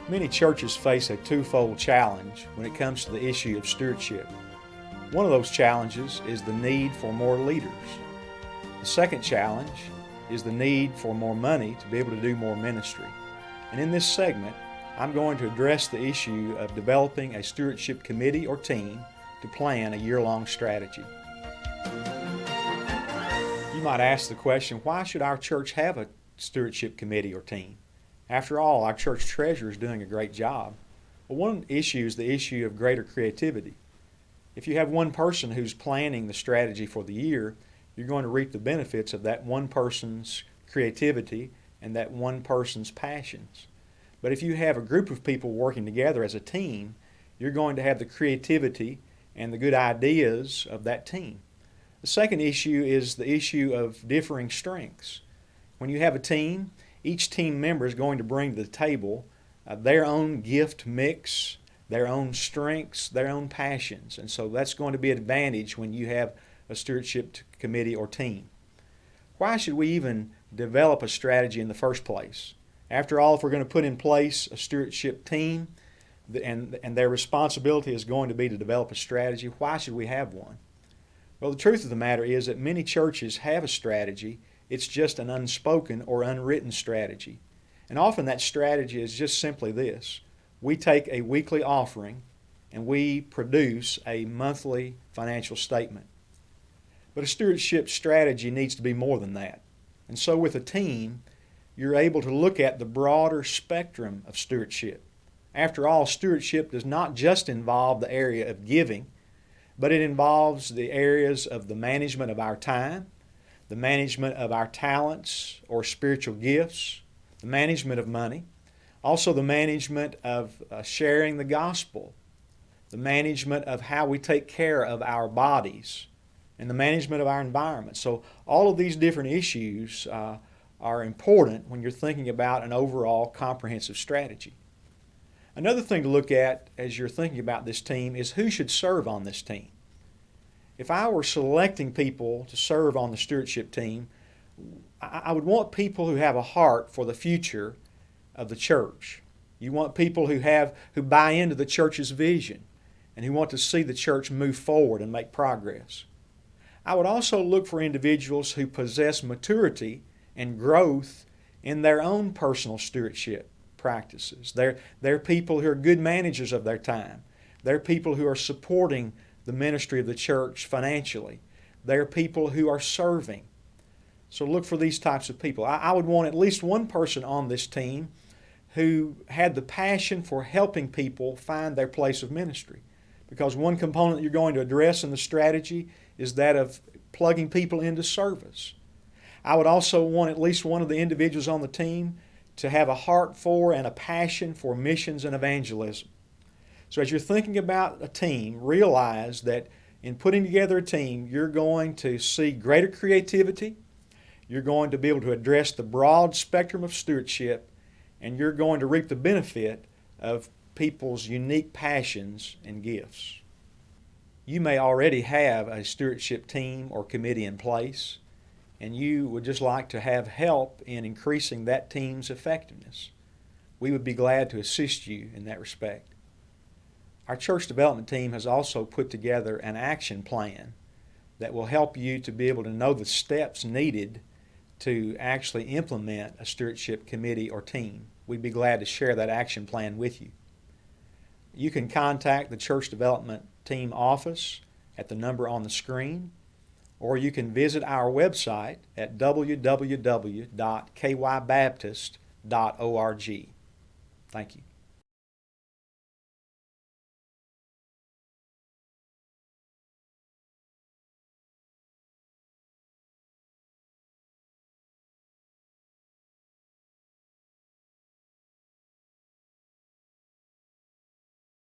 Many churches face a twofold challenge when it comes to the issue of stewardship. One of those challenges is the need for more leaders. The second challenge is the need for more money to be able to do more ministry. And in this segment, I'm going to address the issue of developing a stewardship committee or team to plan a year-long strategy. You might ask the question, why should our church have a stewardship committee or team? After all, our church treasurer is doing a great job. Well, one issue is the issue of greater creativity. If you have one person who's planning the strategy for the year, you're going to reap the benefits of that one person's creativity and that one person's passions. But if you have a group of people working together as a team, you're going to have the creativity and the good ideas of that team. The second issue is the issue of differing strengths. When you have a team, each team member is going to bring to the table their own gift mix, their own strengths, their own passions. And so that's going to be an advantage when you have a stewardship committee or team. Why should we even develop a strategy in the first place? After all, if we're going to put in place a stewardship team and their responsibility is going to be to develop a strategy, why should we have one? Well, the truth of the matter is that many churches have a strategy. It's just an unspoken or unwritten strategy. And often that strategy is just simply this. We take a weekly offering and we produce a monthly financial statement. But a stewardship strategy needs to be more than that. And so with a team, you're able to look at the broader spectrum of stewardship. After all, stewardship does not just involve the area of giving, but it involves the areas of the management of our time, the management of our talents or spiritual gifts, the management of money, also the management of sharing the gospel, the management of how we take care of our bodies, and the management of our environment. So all of these different issues are important when you're thinking about an overall comprehensive strategy. Another thing to look at as you're thinking about this team is who should serve on this team. If I were selecting people to serve on the stewardship team, I would want people who have a heart for the future of the church. You want people who buy into the church's vision and who want to see the church move forward and make progress. I would also look for individuals who possess maturity and growth in their own personal stewardship practices. They're people who are good managers of their time. They're people who are supporting the ministry of the church financially. They're people who are serving. So look for these types of people. I would want at least one person on this team who had the passion for helping people find their place of ministry. Because one component you're going to address in the strategy is that of plugging people into service. I would also want at least one of the individuals on the team to have a heart for and a passion for missions and evangelism. So as you're thinking about a team, realize that in putting together a team, you're going to see greater creativity, you're going to be able to address the broad spectrum of stewardship, and you're going to reap the benefit of people's unique passions and gifts. You may already have a stewardship team or committee in place, and you would just like to have help in increasing that team's effectiveness. We would be glad to assist you in that respect. Our church development team has also put together an action plan that will help you to be able to know the steps needed to actually implement a stewardship committee or team. We'd be glad to share that action plan with you. You can contact the church development team office at the number on the screen, or you can visit our website at www.kybaptist.org. Thank you.